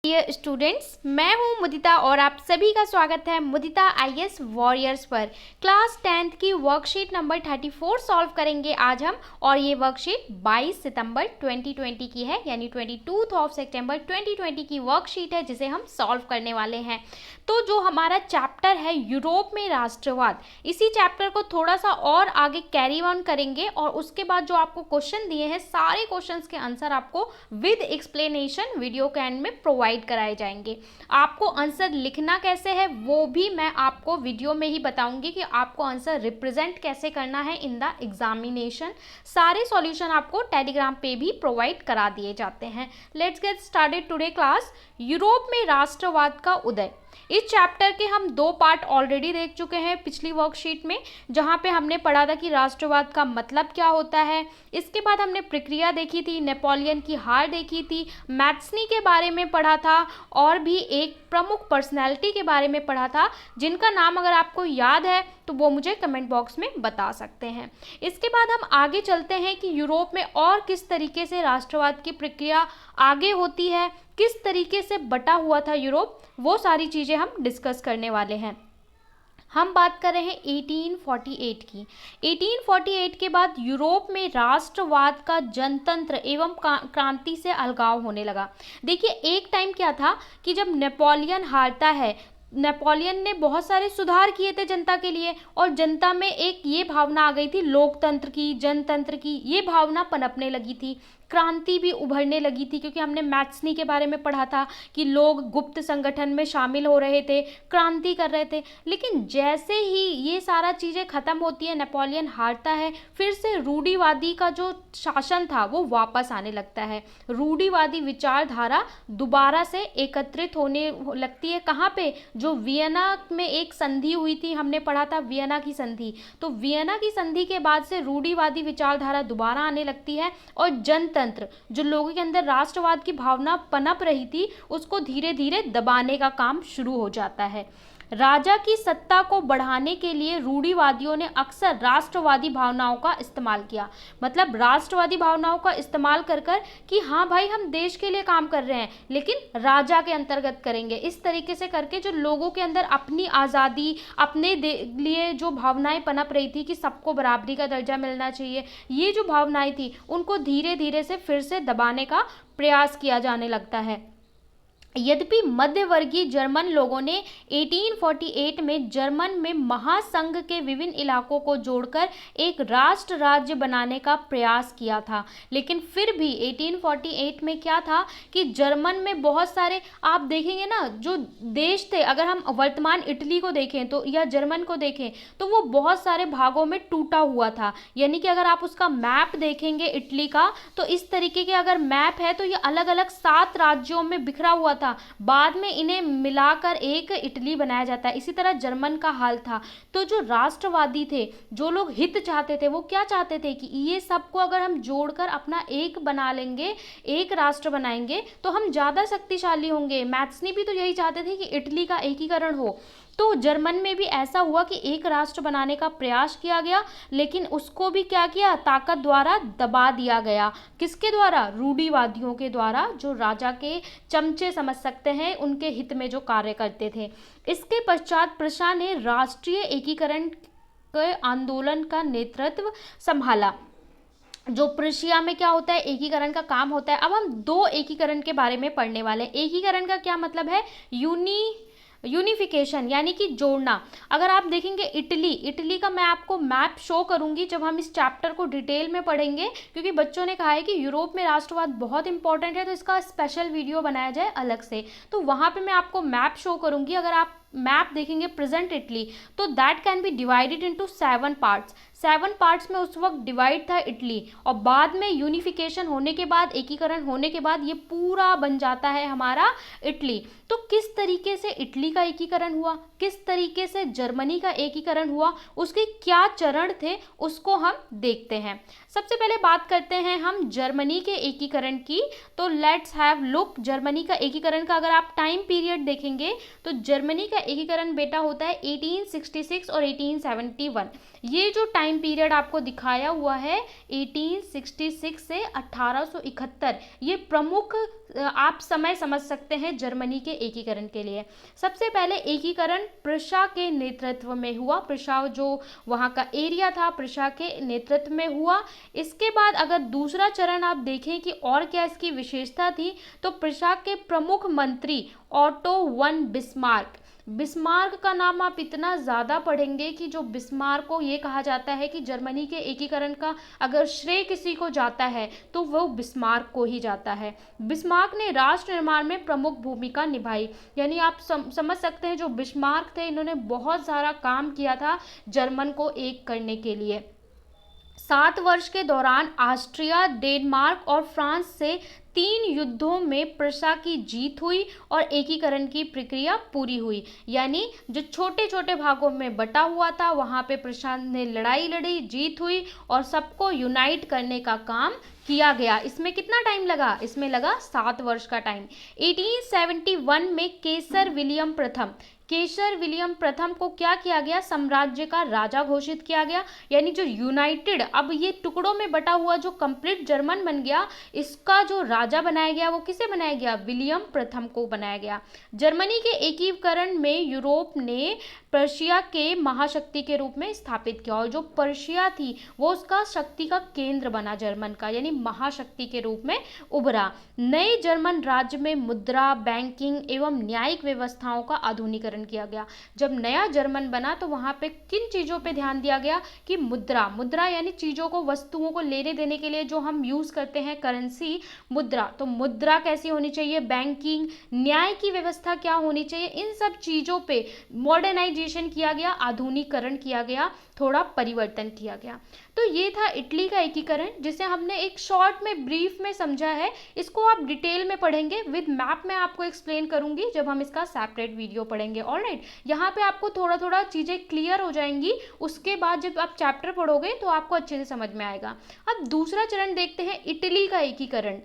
Dear students, मैं हूं मुदिता और आप सभी का स्वागत है मुदिता आईएएस वॉरियर्स पर। क्लास 10th की वर्कशीट नंबर 34 सॉल्व करेंगे आज हम, और ये वर्कशीट 22 सितंबर 2020 की है, यानी 22 सितंबर 2020 की वर्कशीट है जिसे हम सॉल्व करने वाले हैं। तो जो हमारा चैप्टर है यूरोप में राष्ट्रवाद, इसी चैप्टर को थोड़ा सा और आगे कैरी ऑन करेंगे और उसके बाद जो आपको क्वेश्चन दिए हैं सारे क्वेश्चंस के आंसर आपको विद एक्सप्लेनेशन वीडियो के एंड में प्रोवाइड कराए जाएंगे। आपको आंसर लिखना कैसे है वो भी मैं आपको वीडियो में ही बताऊंगी कि आपको आंसर रिप्रेजेंट कैसे करना है इन द एग्जामिनेशन। सारे सॉल्यूशन आपको टेलीग्राम पे भी प्रोवाइड करा दिए जाते हैं। Let's get started today class. Europe में राष्ट्रवाद का उदय। इस चैप्टर के हम दो पार्ट ऑलरेडी देख चुके हैं पिछली वर्कशीट में, जहां पे हमने पढ़ा था कि राष्ट्रवाद का मतलब क्या होता है। इसके बाद हमने प्रक्रिया देखी थी, नेपोलियन की हार देखी थी, मैथ्सनी के बारे में पढ़ा था और भी एक प्रमुख पर्सनैलिटी के बारे में पढ़ा था, जिनका नाम अगर आपको याद है तो वो मुझे कमेंट बॉक्स में बता सकते हैं। इसके बाद हम आगे चलते हैं कि यूरोप में और किस तरीके से राष्ट्रवाद की प्रक्रिया आगे होती है, किस तरीके से बटा हुआ था यूरोप, वो सारी चीज़ें हम डिस्कस करने वाले हैं। हम बात कर रहे हैं 1848 की। 1848 के बाद यूरोप में राष्ट्रवाद का जनतंत्र एवं क्रांति से अलगाव होने लगा। देखिए, एक टाइम क्या था कि जब नेपोलियन हारता है, नेपोलियन ने बहुत सारे सुधार किए थे जनता के लिए, और जनता में एक ये भावना आ गई थी लोकतंत्र की, जनतंत्र की, ये भावना पनपने लगी थी। क्रांति भी उभरने लगी थी, क्योंकि हमने मैथ्सनी के बारे में पढ़ा था कि लोग गुप्त संगठन में शामिल हो रहे थे, क्रांति कर रहे थे। लेकिन जैसे ही ये सारा चीज़ें ख़त्म होती है, नेपोलियन हारता है, फिर से रूढ़िवादी का जो शासन था वो वापस आने लगता है। रूढ़िवादी विचारधारा दोबारा से एकत्रित होने लगती है। कहाँ पे? जो वियना में एक संधि हुई थी, हमने पढ़ा था वियना की संधि। तो वियना की संधि के बाद से रूढ़िवादी विचारधारा दोबारा आने लगती है, और जनतंत्र, जो लोगों के अंदर राष्ट्रवाद की भावना पनप रही थी, उसको धीरे धीरे दबाने का काम शुरू हो जाता है। राजा की सत्ता को बढ़ाने के लिए रूढ़िवादियों ने अक्सर राष्ट्रवादी भावनाओं का इस्तेमाल किया। मतलब राष्ट्रवादी भावनाओं का इस्तेमाल कर कर कि हाँ भाई, हम देश के लिए काम कर रहे हैं लेकिन राजा के अंतर्गत करेंगे। इस तरीके से करके जो लोगों के अंदर अपनी आज़ादी, अपने लिए जो भावनाएं पनप रही थी कि सबको बराबरी का दर्जा मिलना चाहिए, ये जो भावनाएं थी उनको धीरे धीरे से फिर से दबाने का प्रयास किया जाने लगता है। यद्यपि मध्यवर्गीय जर्मन लोगों ने 1848 में जर्मन में महासंघ के विभिन्न इलाकों को जोड़कर एक राष्ट्र राज्य बनाने का प्रयास किया था, लेकिन फिर भी 1848 में क्या था कि जर्मन में बहुत सारे, आप देखेंगे ना, जो देश थे, अगर हम वर्तमान इटली को देखें तो, या जर्मन को देखें तो वो बहुत सारे भागों में टूटा हुआ था। यानी कि अगर आप उसका मैप देखेंगे इटली का, तो इस तरीके के अगर मैप है तो ये अलग अलग 7 राज्यों में बिखरा हुआ था। बाद में इन्हें मिलाकर एक इटली बनाया जाता है। इसी तरह जर्मन का हाल था। तो जो राष्ट्रवादी थे, जो लोग हित चाहते थे, वो क्या चाहते थे कि ये सबको अगर हम जोड़कर अपना एक बना लेंगे, एक राष्ट्र बनाएंगे, तो हम ज़्यादा शक्तिशाली होंगे। मैथ्सनी भी तो यही चाहते थे कि इटली का एकीकरण हो। तो जर्मन में भी ऐसा हुआ कि एक राष्ट्र बनाने का प्रयास किया गया, लेकिन उसको भी क्या किया, ताकत द्वारा दबा दिया गया। किसके द्वारा? रूढ़िवादियों के द्वारा, जो राजा के चमचे समझ सकते हैं, उनके हित में जो कार्य करते थे। इसके पश्चात प्रशा ने राष्ट्रीय एकीकरण के आंदोलन का नेतृत्व संभाला। जो प्रुशिया में क्या होता है, एकीकरण का काम होता है। अब हम दो एकीकरण के बारे में पढ़ने वाले हैं। एकीकरण का क्या मतलब है? यूनिफिकेशन, यानी कि जोड़ना। अगर आप देखेंगे इटली का मैं आपको मैप शो करूंगी जब हम इस चैप्टर को डिटेल में पढ़ेंगे, क्योंकि बच्चों ने कहा है कि यूरोप में राष्ट्रवाद बहुत इंपॉर्टेंट है, तो इसका स्पेशल वीडियो बनाया जाए अलग से। तो वहां पे मैं आपको मैप शो करूंगी। अगर आप मैप देखेंगे प्रेजेंट इटली, तो that can be divided into 7 parts. 7 parts में उस वक्त डिवाइड था इटली, और बाद में यूनिफिकेशन होने के बाद, एकीकरण होने के बाद, ये पूरा बन जाता है हमारा इटली। तो किस तरीके से इटली का एकीकरण हुआ, किस तरीके से जर्मनी का एकीकरण हुआ, उसके क्या चरण थे, उसको हम देखते हैं। सबसे पहले बात करते हैं हम जर्मनी के एकीकरण की। तो लेट्स हैव लुक जर्मनी का एकीकरण का अगर आप टाइम पीरियड देखेंगे तो जर्मनी का एकीकरण बेटा होता है 1866 और 1871। ये जो टाइम पीरियड आपको दिखाया हुआ है 1866 से 1871, ये प्रमुख आप समय समझ सकते हैं जर्मनी के एकीकरण के लिए। सबसे पहले एकीकरण प्रुशा के नेतृत्व में हुआ, प्रुशा जो वहाँ का एरिया था प्रुशा के नेतृत्व में हुआ। इसके बाद अगर दूसरा चरण आप देखें कि और क्या इसकी विशेषता थी, तो प्रुशा के प्रमुख मंत्री ऑटो वन बिस्मार्क, बिस्मार्क का नाम आप इतना ज़्यादा पढ़ेंगे कि जो बिस्मार्क को ये कहा जाता है कि जर्मनी के एकीकरण का अगर श्रेय किसी को जाता है तो वो बिस्मार्क को ही जाता है। बिस्मार्क ने राष्ट्र निर्माण में प्रमुख भूमिका निभाई, यानी आप समझ सकते हैं जो बिस्मार्क थे इन्होंने बहुत सारा काम किया था जर्मन को एक करने के लिए। 7 वर्ष के दौरान ऑस्ट्रिया, डेनमार्क और फ्रांस से 3 युद्धों में प्रुशा की जीत हुई और एकीकरण की प्रक्रिया पूरी हुई। यानी जो छोटे छोटे भागों में बटा हुआ था वहाँ पे प्रुशा ने लड़ाई लड़ी, जीत हुई और सबको यूनाइट करने का काम किया गया। इसमें कितना टाइम लगा? इसमें लगा 7 वर्ष का टाइम। 1871 में केसर विलियम प्रथम, केसर विलियम प्रथम को क्या किया गया? साम्राज्य का राजा घोषित किया गया। यानी जो यूनाइटेड, अब ये टुकड़ों में बटा हुआ जो कंप्लीट जर्मन बन गया, इसका जो राजा बनाया गया वो किसे बनाया गया? विलियम प्रथम को बनाया गया। जर्मनी के एकीकरण में यूरोप ने पर्शिया के महाशक्ति के रूप में स्थापित किया और जो पर्शिया थी वो उसका शक्ति का केंद्र बना जर्मन का, यानी महाशक्ति के रूप में उभरा। नए जर्मन राज्य में मुद्रा, बैंकिंग एवं न्यायिक व्यवस्थाओं का आधुनिकीकरण किया गया। जब नया जर्मन बना तो वहाँ पे किन चीज़ों पे ध्यान दिया गया कि मुद्रा, मुद्रा यानी चीज़ों को, वस्तुओं को लेने देने के लिए जो हम यूज़ करते हैं करेंसी, मुद्रा, तो मुद्रा कैसी होनी चाहिए, बैंकिंग, न्याय की व्यवस्था क्या होनी चाहिए, इन सब चीज़ों पे मॉडर्नाइजेशन किया गया, आधुनिकीकरण किया गया, थोड़ा परिवर्तन किया गया। तो ये था इटली का एकीकरण जिसे हमने एक शॉर्ट में, ब्रीफ में समझा है। इसको आप डिटेल में पढ़ेंगे, विद मैप में आपको एक्सप्लेन करूंगी जब हम इसका सेपरेट वीडियो पढ़ेंगे। ऑलराइट, यहाँ पे आपको थोड़ा थोड़ा चीज़ें क्लियर हो जाएंगी, उसके बाद जब आप चैप्टर पढ़ोगे तो आपको अच्छे से समझ में आएगा। अब दूसरा चरण देखते हैं, इटली का एकीकरण।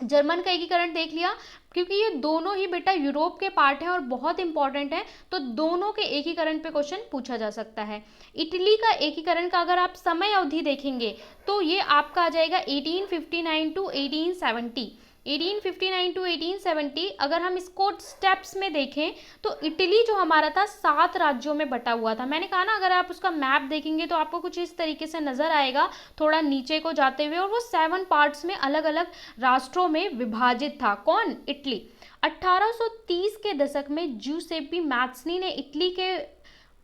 जर्मन का एकीकरण देख लिया, क्योंकि ये दोनों ही बेटा यूरोप के पार्ट हैं और बहुत इंपॉर्टेंट है, तो दोनों के एकीकरण पे क्वेश्चन पूछा जा सकता है। इटली का एकीकरण का अगर आप समय अवधि देखेंगे तो ये आपका आ जाएगा 1859 टू 1870। 1859 टू 1870 अगर हम इसको स्टेप्स में देखें तो इटली जो हमारा था 7 राज्यों में बटा हुआ था। मैंने कहा ना, अगर आप उसका मैप देखेंगे तो आपको कुछ इस तरीके से नजर आएगा, थोड़ा नीचे को जाते हुए, और वो 7 पार्ट्स में अलग अलग राष्ट्रों में विभाजित था। कौन? इटली। 1830 के दशक में जूसेप्पी मैत्सनी ने इटली के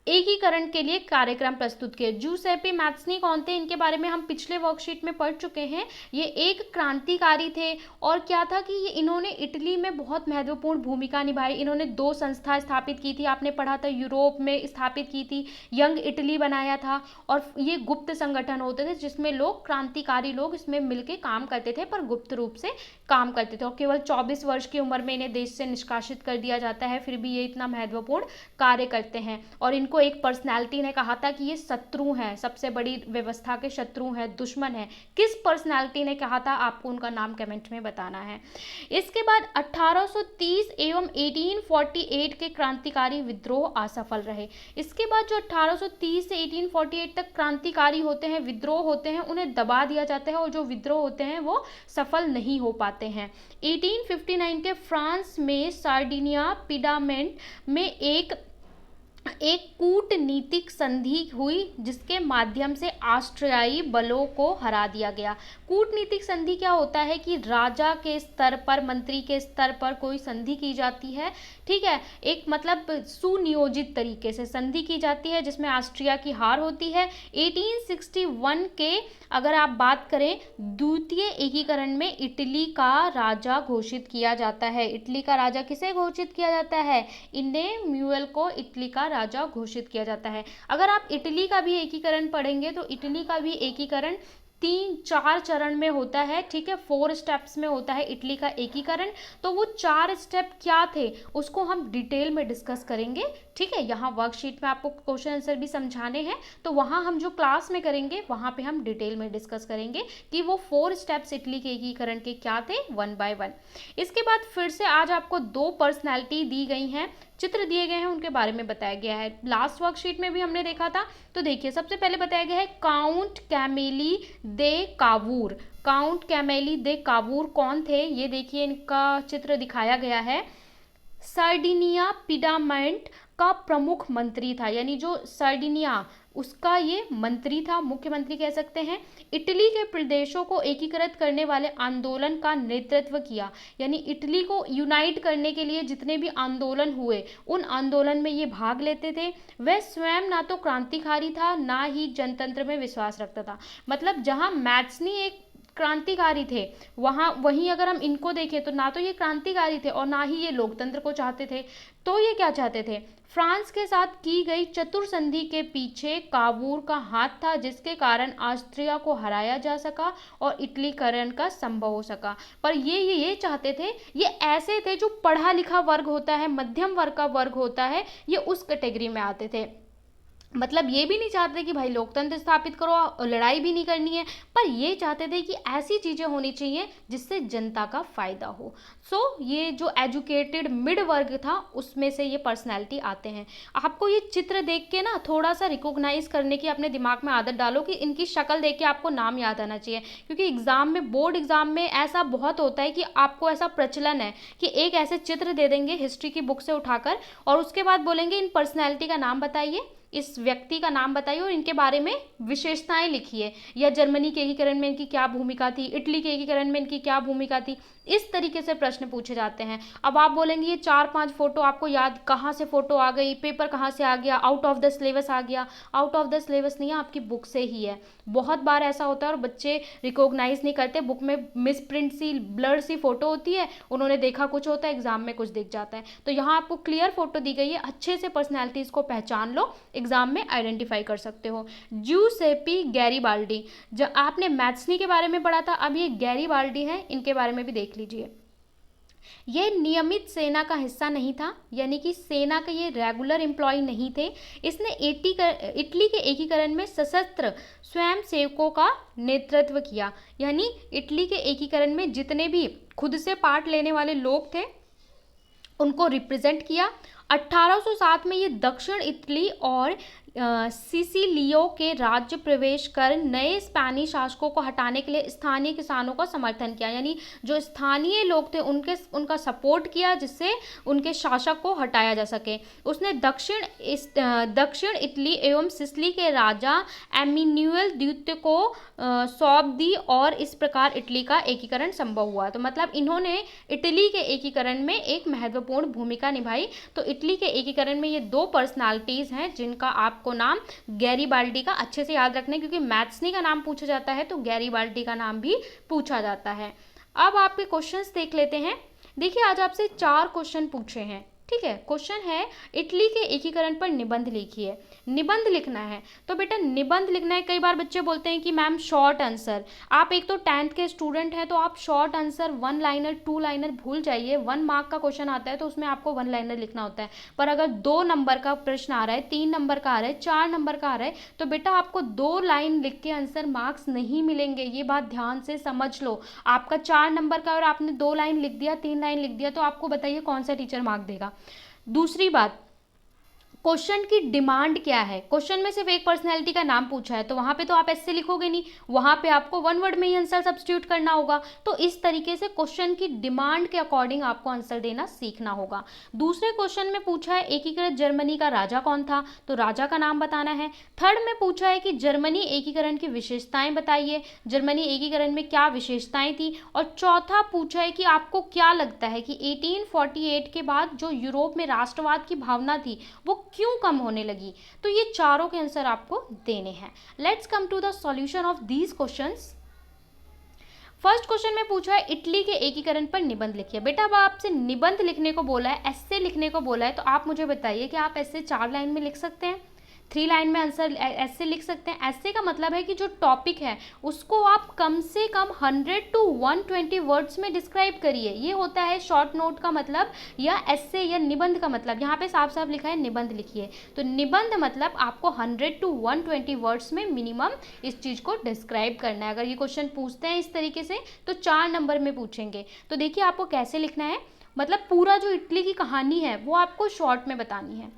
एकीकरण के लिए कार्यक्रम प्रस्तुत किए। जूसेप्पी मैत्सनी कौन थे? इनके बारे में हम पिछले वर्कशीट में पढ़ चुके हैं। ये एक क्रांतिकारी थे और क्या था कि ये इन्होंने इटली में बहुत महत्वपूर्ण भूमिका निभाई। इन्होंने 2 संस्था स्थापित की थी, आपने पढ़ा था, यूरोप में स्थापित की थी, यंग इटली बनाया था, और ये गुप्त संगठन होते थे जिसमें लोग, क्रांतिकारी लोग इसमें मिलकर काम करते थे, पर गुप्त रूप से काम करते थे, और केवल 24 वर्ष की उम्र में इन्हें देश से निष्कासित कर दिया जाता है, फिर भी ये इतना महत्वपूर्ण कार्य करते हैं। और इनको एक पर्सनालिटी ने कहा था कि ये शत्रु हैं, सबसे बड़ी व्यवस्था के शत्रु हैं, दुश्मन है। किस पर्सनालिटी ने कहा था? आपको उनका नाम कमेंट में बताना है। इसके बाद 1830 एवं 1848 के क्रांतिकारी विद्रोह असफल रहे। इसके बाद जो 1830 से 1848 तक क्रांतिकारी होते हैं, विद्रोह होते हैं, उन्हें दबा दिया जाता है और जो विद्रोह होते हैं वो सफल नहीं हो पाते हैं। 1859 के फ्रांस में सार्डिनिया पिडामेंट में एक कूटनीतिक संधि हुई जिसके माध्यम से ऑस्ट्रियाई बलों को हरा दिया गया। कूटनीतिक संधि क्या होता है कि राजा के स्तर पर, मंत्री के स्तर पर कोई संधि की जाती है, ठीक है, एक मतलब सुनियोजित तरीके से संधि की जाती है जिसमें ऑस्ट्रिया की हार होती है। 1861 के अगर आप बात करें, द्वितीय एकीकरण में इटली का राजा घोषित किया जाता है। इटली का राजा किसे घोषित किया जाता है? इनेम्यूअल को इटली का राजा घोषित किया जाता है। अगर आप इटली का भी एकीकरण पढ़ेंगे तो इटली का भी एकीकरण 4 चरण में होता है, ठीक है, 4 स्टेप्स में होता है इटली का एकीकरण। तो वो 4 स्टेप क्या थे उसको हम डिटेल में डिस्कस करेंगे, ठीक है। यहाँ वर्कशीट में आपको क्वेश्चन आंसर भी समझाने हैं, तो वहाँ हम जो क्लास में करेंगे वहाँ पे हम डिटेल में डिस्कस करेंगे कि वो 4 स्टेप्स इटली के एकीकरण के क्या थे, 1 बाय 1। इसके बाद फिर से आज आपको 2 पर्सनैलिटी दी गई हैं, चित्र दिए गए हैं, उनके बारे में बताया गया है। लास्ट वर्कशीट में भी हमने देखा था। तो देखिए, सबसे पहले बताया गया है Count Camillo de Cavour. Count Camillo de Cavour कौन थे, ये देखिए इनका चित्र दिखाया गया है। सर्डिनिया पिडामेंट का प्रमुख मंत्री था, यानी जो सर्डिनिया उसका ये मंत्री था, मुख्यमंत्री कह सकते हैं। इटली के प्रदेशों को एकीकृत करने वाले आंदोलन का नेतृत्व किया, यानी इटली को यूनाइट करने के लिए जितने भी आंदोलन हुए उन आंदोलन में ये भाग लेते थे। वह स्वयं ना तो क्रांतिकारी था ना ही जनतंत्र में विश्वास रखता था। मतलब जहाँ मैथ्सनी एक क्रांतिकारी थे, वहीं अगर हम इनको देखें तो ना तो ये क्रांतिकारी थे और ना ही ये लोकतंत्र को चाहते थे। तो ये क्या चाहते थे, फ्रांस के साथ की गई चतुर संधि के पीछे कावूर का हाथ था, जिसके कारण ऑस्ट्रिया को हराया जा सका और इटलीकरण का संभव हो सका। पर ये चाहते थे, ये ऐसे थे जो पढ़ा लिखा वर्ग होता है, मध्यम वर्ग का वर्ग होता है, ये उस कैटेगरी में आते थे। मतलब ये भी नहीं चाहते कि भाई लोकतंत्र स्थापित करो, लड़ाई भी नहीं करनी है, पर ये चाहते थे कि ऐसी चीज़ें होनी चाहिए जिससे जनता का फायदा हो। ये जो एजुकेटेड मिड वर्ग था उसमें से ये पर्सनैलिटी आते हैं। आपको ये चित्र देख के ना थोड़ा सा रिकॉग्नाइज करने की अपने दिमाग में आदत डालो कि इनकी शक्ल देख के आपको नाम याद आना चाहिए, क्योंकि एग्जाम में, बोर्ड एग्जाम में ऐसा बहुत होता है कि आपको ऐसा प्रचलन है कि एक ऐसे चित्र दे देंगे हिस्ट्री की बुक से उठाकर और उसके बाद बोलेंगे इन पर्सनैलिटी का नाम बताइए, इस व्यक्ति का नाम बताइए और इनके बारे में विशेषताएं लिखिए, या जर्मनी के एकीकरण में इनकी क्या भूमिका थी, इटली के एकीकरण में इनकी क्या भूमिका थी। इस तरीके से प्रश्न पूछे जाते हैं। अब आप बोलेंगे ये 4-5 फोटो आपको याद, कहाँ से फोटो आ गई, पेपर कहाँ से आ गया, आउट ऑफ द सिलेबस आ गया। आउट ऑफ द सिलेबस नहीं है, आपकी बुक से ही है। बहुत बार ऐसा होता है और बच्चे रिकॉग्नाइज नहीं करते, बुक में मिस प्रिंट सी, ब्लर सी फोटो होती है, उन्होंने देखा कुछ होता है, एग्जाम में कुछ दिख जाता है। तो यहाँ आपको क्लियर फोटो दी गई है, अच्छे से पर्सनैलिटीज को पहचान लो, एग्जाम में आइडेंटिफाई कर सकते हो। जूसेपी गैरिबाल्डी, जब आपने मैथ्सनी के बारे में पढ़ा था, अब ये गैरिबाल्डी है, इनके बारे में भी देख लीजिए। ये नियमित सेना का हिस्सा नहीं था, यानी कि सेना का ये रेगुलर एम्प्लॉय नहीं थे। इसने इटली के एकीकरण में सशस्त्र स्वयंसेवकों का नेतृत्व किया, यानी इटली के एकीकरण में जितने भी खुद से पार्ट लेने वाले लोग थे उनको रिप्रेजेंट किया। 1807 में ये दक्षिण इटली और सिसिलियो के राज्य प्रवेश कर नए स्पेनिश शासकों को हटाने के लिए स्थानीय किसानों का समर्थन किया, यानी जो स्थानीय लोग थे उनका सपोर्ट किया जिससे उनके शासक को हटाया जा सके। उसने दक्षिण इटली एवं सिसिली के राजा एमिन्यूएल द्वितीय को सौंप दी और इस प्रकार इटली का एकीकरण संभव हुआ। तो मतलब इन्होंने इटली के एकीकरण में एक महत्वपूर्ण भूमिका निभाई। तो इटली के एकीकरण में ये 2 पर्सनालिटीज़ हैं जिनका आपको नाम गैरिबाल्डी का अच्छे से याद रखना है, क्योंकि मैथ्सनी का नाम पूछा जाता है तो गैरिबाल्डी का नाम भी पूछा जाता है। अब आपके क्वेश्चंस देख लेते हैं। देखिए, आज आपसे 4 क्वेश्चन पूछे हैं, ठीक है। क्वेश्चन है इटली के एकीकरण पर निबंध लिखिए। निबंध लिखना है तो बेटा निबंध लिखना है। कई बार बच्चे बोलते हैं कि मैम शॉर्ट आंसर, आप एक तो 10th के स्टूडेंट हैं तो आप शॉर्ट आंसर 1 लाइनर 2 लाइनर भूल जाइए। 1 मार्क का क्वेश्चन आता है तो उसमें आपको 1 लाइनर लिखना होता है। पर अगर 2 नंबर का प्रश्न आ रहा है, 3 नंबर का आ रहा है, 4 नंबर का आ रहा है, तो बेटा आपको 2 लाइन लिख के आंसर मार्क्स नहीं मिलेंगे। ये बात ध्यान से समझ लो। आपका 4 नंबर का और आपने 2 लाइन लिख दिया, 3 लाइन लिख दिया, तो आपको बताइए कौन सा टीचर मार्क देगा। दूसरी बात, क्वेश्चन की डिमांड क्या है। क्वेश्चन में सिर्फ एक पर्सनैलिटी का नाम पूछा है तो वहां पे तो आप ऐसे लिखोगे नहीं, वहां पे आपको 1 वर्ड में ही आंसर सब्स्टिट्यूट करना होगा। तो इस तरीके से क्वेश्चन की डिमांड के अकॉर्डिंग आपको आंसर देना सीखना होगा। दूसरे क्वेश्चन में पूछा है एकीकृत जर्मनी का राजा कौन था, तो राजा का नाम बताना है। थर्ड में पूछा है कि जर्मनी एकीकरण की विशेषताएं बताइए, जर्मनी एकीकरण में क्या विशेषताएं थी। और चौथा पूछा है कि आपको क्या लगता है कि 1848 के बाद जो यूरोप में राष्ट्रवाद की भावना थी वो क्यों कम होने लगी। तो ये चारों के आंसर आपको देने हैं। Let's come to the solution of these questions. First question में पूछा है इटली के एकीकरण पर निबंध लिखिए। बेटा अब आपसे निबंध लिखने को बोला है, एस्से लिखने को बोला है, तो आप मुझे बताइए कि आप एस्से 4 लाइन में लिख सकते हैं। 3 लाइन में आंसर ऐसे लिख सकते हैं। ऐसे का मतलब है कि जो टॉपिक है उसको आप कम से कम 100 to 120 वर्ड्स में डिस्क्राइब करिए। ये होता है शॉर्ट नोट का मतलब, या ऐसे या निबंध का मतलब। यहाँ पे साफ साफ लिखा है निबंध लिखिए। तो निबंध मतलब आपको 100 to 120 वर्ड्स में मिनिमम इस चीज़ को डिस्क्राइब करना है। अगर ये क्वेश्चन पूछते हैं इस तरीके से तो 4 नंबर में पूछेंगे। तो देखिए आपको कैसे लिखना है, मतलब पूरा जो इटली की कहानी है वो आपको शॉर्ट में बतानी है।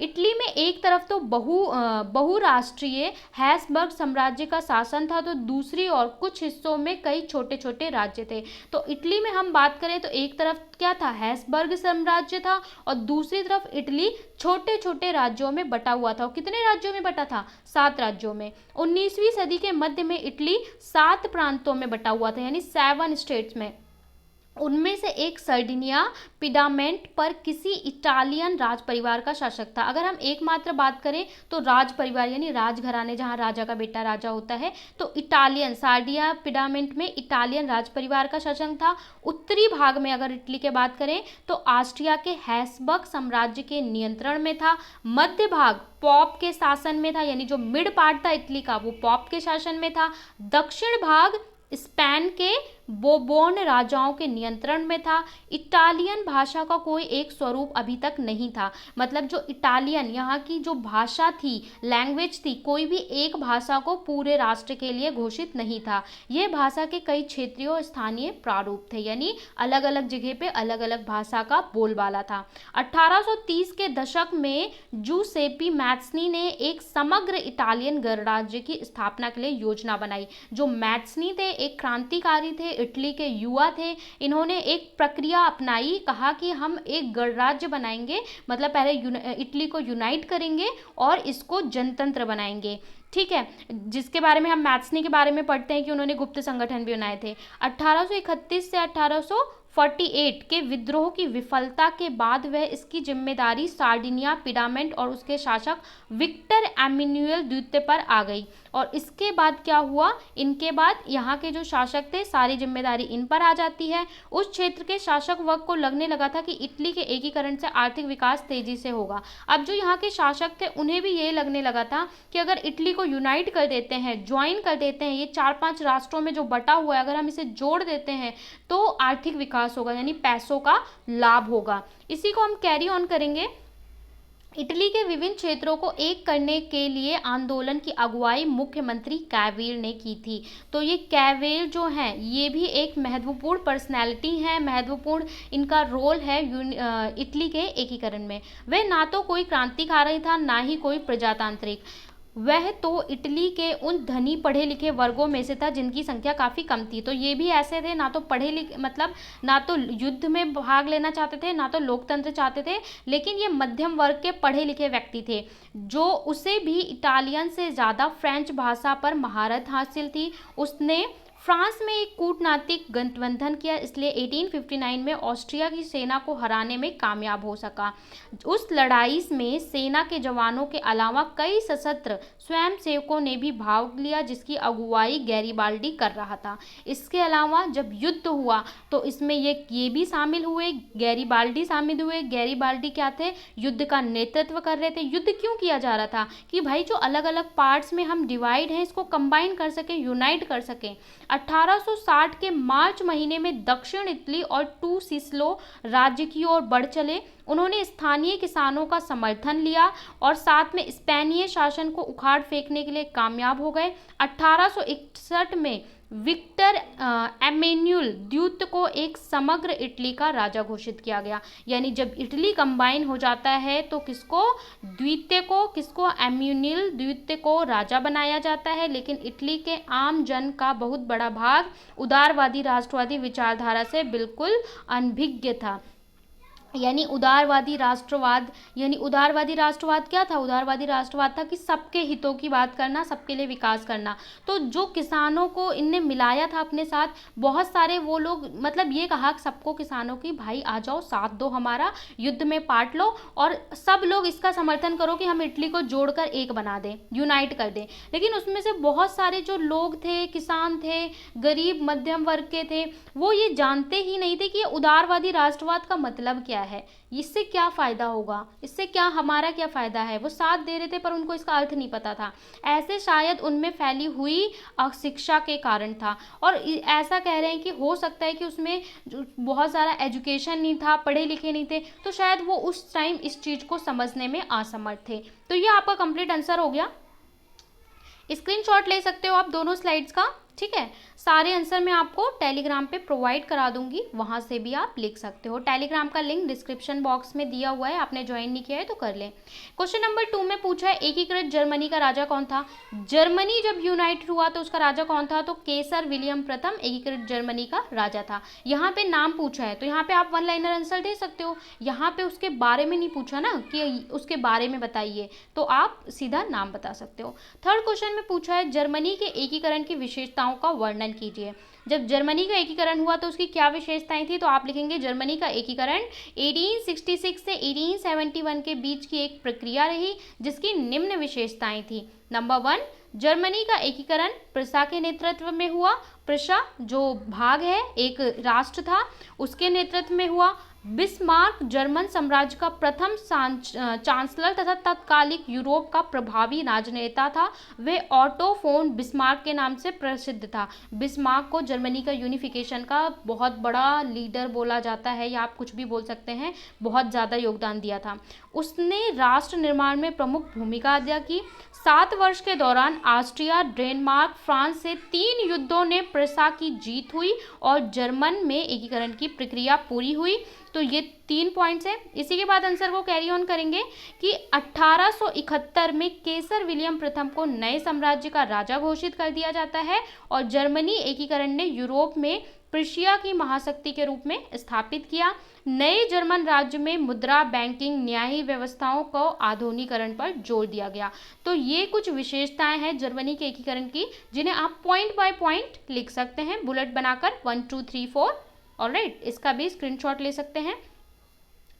इटली में एक तरफ तो बहुराष्ट्रीय हैब्सबर्ग साम्राज्य का शासन था, तो दूसरी ओर कुछ हिस्सों में कई छोटे छोटे राज्य थे। तो इटली में हम बात करें तो एक तरफ क्या था, हैब्सबर्ग साम्राज्य था, और दूसरी तरफ इटली छोटे छोटे राज्यों में बटा हुआ था। और कितने राज्यों में बटा था, 7 राज्यों में। 19वीं सदी के मध्य में इटली 7 प्रांतों में बटा हुआ था, यानी 7 स्टेट्स में। उनमें से एक सर्डिनिया पिडामेंट पर किसी इटालियन राज परिवार का शासक था। अगर हम एकमात्र बात करें तो राज परिवार यानी राजघराने, जहां राजा का बेटा राजा होता है, तो इटालियन सार्डिया पिडामेंट में इटालियन राज परिवार का शासन था। उत्तरी भाग में अगर इटली के बात करें तो ऑस्ट्रिया के हैब्सबर्ग साम्राज्य के नियंत्रण में था। मध्य भाग पॉप के शासन में था, यानी जो मिड पार्ट था इटली का वो पॉप के शासन में था। दक्षिण भाग स्पेन के बोबोन राजाओं के नियंत्रण में था। इटालियन भाषा का कोई एक स्वरूप अभी तक नहीं था, मतलब जो इटालियन यहाँ की जो भाषा थी, लैंग्वेज थी, कोई भी एक भाषा को पूरे राष्ट्र के लिए घोषित नहीं था। यह भाषा के कई क्षेत्रीय और स्थानीय प्रारूप थे, यानी अलग अलग जगह पे अलग अलग भाषा का बोलबाला था। 1830 के दशक में जूसेपी मैत्सनी ने एक समग्र इटालियन गणराज्य की स्थापना के लिए योजना बनाई। जो मैत्सनी थे एक क्रांतिकारी थे, इटली के युवा थे। इन्होंने एक प्रक्रिया अपनाई, कहा कि हम एक गणराज्य बनाएंगे, मतलब पहले इटली को यूनाइट करेंगे और इसको जनतंत्र बनाएंगे। ठीक है, जिसके बारे में हम मैत्सनी के बारे में पढ़ते हैं कि उन्होंने गुप्त संगठन भी बनाए थे। 1831 से 1848 के विद्रोह की विफलता के बाद वह इसकी जिम्मेदारी सार्डिनिया पिडामेंट और उसके शासक विक्टर एमिनुएल द्वितीय पर आ गई। और इसके बाद क्या हुआ, इनके बाद यहाँ के जो शासक थे सारी जिम्मेदारी इन पर आ जाती है। उस क्षेत्र के शासक वर्ग को लगने लगा था कि इटली के एकीकरण से आर्थिक विकास तेजी से होगा। अब जो यहाँ के शासक थे उन्हें भी ये लगने लगा था कि अगर इटली को यूनाइट कर देते हैं, ज्वाइन कर देते हैं, ये 4-5 राष्ट्रों में जो बटा हुआ है अगर हम इसे जोड़ देते हैं तो आर्थिक विकास होगा, यानी पैसों का लाभ होगा। इसी को हम कैरी ऑन करेंगे। इटली के विभिन्न क्षेत्रों को एक करने के लिए आंदोलन की अगुवाई मुख्यमंत्री कैवेल ने की थी। तो ये कैवेल जो हैं ये भी एक महत्वपूर्ण पर्सनैलिटी है, महत्वपूर्ण इनका रोल है इटली के एकीकरण में। वह ना तो कोई क्रांतिकारी था ना ही कोई प्रजातांत्रिक, वह तो इटली के उन धनी पढ़े लिखे वर्गों में से था जिनकी संख्या काफ़ी कम थी। तो ये भी ऐसे थे, ना तो पढ़े लिखे, मतलब ना तो युद्ध में भाग लेना चाहते थे ना तो लोकतंत्र चाहते थे, लेकिन ये मध्यम वर्ग के पढ़े लिखे व्यक्ति थे। जो उसे भी इटालियन से ज़्यादा फ्रेंच भाषा पर महारत हासिल थी। उसने फ्रांस में एक कूटनीतिक गठबंधन किया, इसलिए 1859 में ऑस्ट्रिया की सेना को हराने में कामयाब हो सका। उस लड़ाई में सेना के जवानों के अलावा कई सशस्त्र स्वयंसेवकों ने भी भाग लिया, जिसकी अगुवाई गैरिबाल्डी कर रहा था। इसके अलावा जब युद्ध हुआ तो इसमें ये भी शामिल हुए, गैरिबाल्डी शामिल हुए। गैरिबाल्डी क्या थे, युद्ध का नेतृत्व कर रहे थे। युद्ध क्यों किया जा रहा था कि भाई जो अलग अलग पार्ट्स में हम डिवाइड हैं इसको कंबाइन कर सकें, यूनाइट कर सकें। 1860 के मार्च महीने में दक्षिण इटली और टू सिसलो राज्य की ओर बढ़ चले। उन्होंने स्थानीय किसानों का समर्थन लिया और साथ में स्पेनिश शासन को उखाड़ फेंकने के लिए कामयाब हो गए। 1861 में विक्टर एमेन्युल द्वितीय को एक समग्र इटली का राजा घोषित किया गया। यानी जब इटली कंबाइन हो जाता है तो किसको, द्वितीय को, किसको, एमेन्युल द्वितीय को राजा बनाया जाता है। लेकिन इटली के आम जन का बहुत बड़ा भाग उदारवादी राष्ट्रवादी विचारधारा से बिल्कुल अनभिज्ञ था। यानी उदारवादी राष्ट्रवाद क्या था, उदारवादी राष्ट्रवाद था कि सबके हितों की बात करना, सबके लिए विकास करना। तो जो किसानों को इनने मिलाया था अपने साथ, बहुत सारे वो लोग, मतलब ये कहा सबको किसानों की भाई आ जाओ साथ दो, हमारा युद्ध में पार्ट लो और सब लोग इसका समर्थन करो कि हम इटली को जोड़कर एक बना दें, यूनाइट कर दें। लेकिन उसमें से बहुत सारे जो लोग थे, किसान थे, गरीब मध्यम वर्ग के थे, वो ये जानते ही नहीं थे कि ये उदारवादी राष्ट्रवाद का मतलब क्या है। है, इससे क्या फ़ायदा होगा, इससे क्या हमारा क्या फ़ायदा है, वो साथ दे रहे थे पर उनको इसका अर्थ नहीं पता था। ऐसे शायद उनमें फैली हुई अशिक्षा के कारण था। और ऐसा कह रहे हैं कि हो सकता है कि उसमें बहुत सारा एजुकेशन नहीं था, पढ़े लिखे नहीं थे, तो शायद वो उस टाइम इस चीज़ को समझने में असमर्थ थे। तो ये आपका कंप्लीट आंसर हो गया। स्क्रीनशॉट ले सकते हो आप दोनों स्लाइड्स का, ठीक है। सारे आंसर मैं आपको टेलीग्राम पे प्रोवाइड करा दूंगी, वहां से भी आप लिख सकते हो। टेलीग्राम का लिंक डिस्क्रिप्शन बॉक्स में दिया हुआ है, आपने ज्वाइन नहीं किया है तो कर लें। क्वेश्चन नंबर 2 में पूछा है एकीकृत जर्मनी का राजा कौन था। जर्मनी जब यूनाइटेड हुआ तो उसका राजा कौन था, तो केसर विलियम प्रथम एकीकृत जर्मनी का राजा था। यहाँ पे नाम पूछा है तो यहाँ पे आप वन लाइनर आंसर दे सकते हो। यहाँ पे उसके बारे में नहीं पूछा ना कि उसके बारे में बताइए, तो आप सीधा नाम बता सकते हो। थर्ड क्वेश्चन में पूछा है जर्मनी के एकीकरण की विशेषताओं का वर्णन कीजिए। जब जर्मनी का एकीकरण हुआ तो उसकी क्या विशेषताएं थी, तो आप लिखेंगे जर्मनी का एकीकरण 1866 से 1871 के बीच की एक प्रक्रिया रही जिसकी निम्न विशेषताएं थी। नंबर 1, जर्मनी का एकीकरण प्रुसा के नेतृत्व में हुआ। प्रुसा जो भाग है, एक राष्ट्र था, उसके नेतृत्व में हुआ। बिस्मार्क जर्मन साम्राज्य का प्रथम चांसलर तथा तत्कालिक यूरोप का प्रभावी राजनेता था। वे ऑटो फोन बिस्मार्क के नाम से प्रसिद्ध था। बिस्मार्क को जर्मनी का यूनिफिकेशन का बहुत बड़ा लीडर बोला जाता है, या आप कुछ भी बोल सकते हैं, बहुत ज़्यादा योगदान दिया था। उसने राष्ट्र निर्माण में प्रमुख भूमिका अदा की। 7 वर्ष के दौरान ऑस्ट्रिया, डेनमार्क, फ्रांस से 3 युद्धों ने प्रुसा की जीत हुई और जर्मन में एकीकरण की प्रक्रिया पूरी हुई। तो ये 3 पॉइंट्स हैं। इसी के बाद आंसर को कैरी ऑन करेंगे कि 1871 में केसर विलियम प्रथम को नए साम्राज्य का राजा घोषित कर दिया जाता है और जर्मनी एकीकरण ने यूरोप में प्रुशिया की महाशक्ति के रूप में स्थापित किया। नए जर्मन राज्य में मुद्रा, बैंकिंग, न्यायिक व्यवस्थाओं को आधुनिकीकरण पर जोर दिया गया। तो ये कुछ विशेषताएं हैं जर्मनी के एकीकरण की, जिन्हें आप पॉइंट बाय पॉइंट लिख सकते हैं, बुलेट बनाकर 1 2 3 4। ऑलराइट, इसका भी स्क्रीनशॉट ले सकते हैं।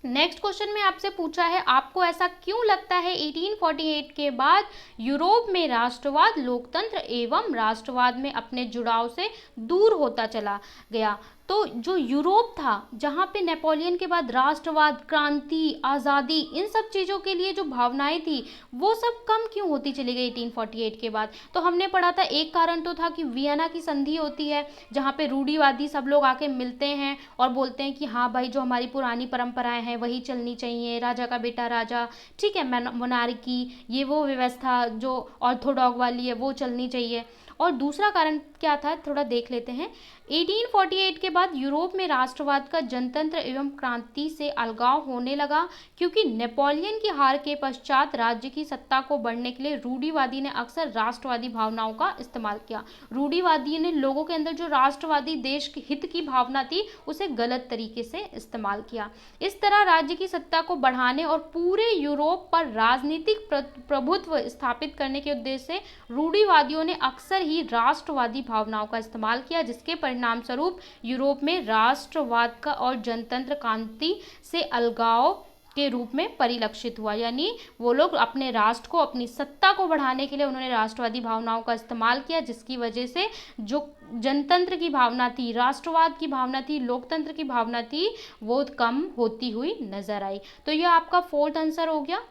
नेक्स्ट क्वेश्चन में आपसे पूछा है आपको ऐसा क्यों लगता है 1848 के बाद यूरोप में राष्ट्रवाद, लोकतंत्र एवं राष्ट्रवाद में अपने जुड़ाव से दूर होता चला गया। तो जो यूरोप था, जहाँ पे नेपोलियन के बाद राष्ट्रवाद, क्रांति, आज़ादी, इन सब चीज़ों के लिए जो भावनाएं थी वो सब कम क्यों होती चली गई 1848 के बाद। तो हमने पढ़ा था एक कारण तो था कि वियना की संधि होती है, जहाँ पे रूढ़िवादी सब लोग आके मिलते हैं और बोलते हैं कि हाँ भाई, जो हमारी पुरानी परंपराएं हैं वही चलनी चाहिए, राजा का बेटा राजा, ठीक है, मोनार्की, ये वो व्यवस्था जो ऑर्थोडॉक्स वाली है वो चलनी चाहिए। और दूसरा कारण क्या था, थोड़ा देख लेते हैं। 1848 के बाद यूरोप में राष्ट्रवाद का जनतंत्र एवं क्रांति से अलगाव होने लगा, क्योंकि नेपोलियन की हार के पश्चात राज्य की सत्ता को बढ़ने के लिए रूढ़िवादी ने अक्सर राष्ट्रवादी भावनाओं का इस्तेमाल किया। रूढ़िवादी ने लोगों के अंदर जो राष्ट्रवादी देश के हित की भावना थी उसे गलत तरीके से इस्तेमाल किया। इस तरह राज्य की सत्ता को बढ़ाने और पूरे यूरोप पर राजनीतिक प्रभुत्व स्थापित करने के उद्देश्य से रूढ़िवादियों ने अक्सर ही राष्ट्रवादी भावनाओं का इस्तेमाल किया, जिसके परिणाम स्वरूप यूरोप में राष्ट्रवाद का और जनतंत्र क्रांति से अलगाव के रूप में परिलक्षित हुआ। यानी वो लोग अपने राष्ट्र को, अपनी सत्ता को बढ़ाने के लिए उन्होंने राष्ट्रवादी भावनाओं का इस्तेमाल किया, जिसकी वजह से जो जनतंत्र की भावना थी, राष्ट्रवाद की भावना थी, लोकतंत्र की भावना थी, वो कम होती हुई नजर आई। तो यह आपका 4th आंसर हो गया,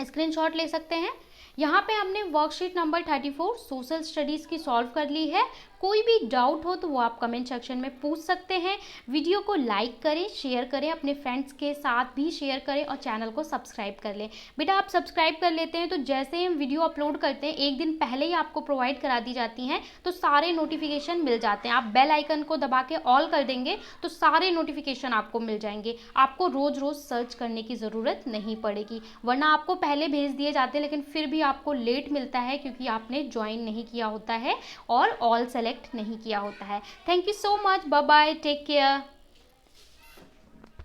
स्क्रीनशॉट ले सकते हैं। यहाँ पे हमने वर्कशीट नंबर 34 सोशल स्टडीज़ की सॉल्व कर ली है। कोई भी डाउट हो तो वो आप कमेंट सेक्शन में पूछ सकते हैं। वीडियो को लाइक करें, शेयर करें, अपने फ्रेंड्स के साथ भी शेयर करें और चैनल को सब्सक्राइब कर लें। बेटा आप सब्सक्राइब कर लेते हैं तो जैसे ही हम वीडियो अपलोड करते हैं एक दिन पहले ही आपको प्रोवाइड करा दी जाती हैं, तो सारे नोटिफिकेशन मिल जाते हैं। आप बेल आइकन को दबा के ऑल कर देंगे तो सारे नोटिफिकेशन आपको मिल जाएंगे। आपको रोज़ रोज़ सर्च करने की ज़रूरत नहीं पड़ेगी, वरना आपको पहले भेज दिए जाते हैं लेकिन फिर भी आपको लेट मिलता है क्योंकि आपने ज्वाइन नहीं किया होता है और ऑल सेलेक्ट नहीं किया होता है। Thank you so much, bye bye, take care.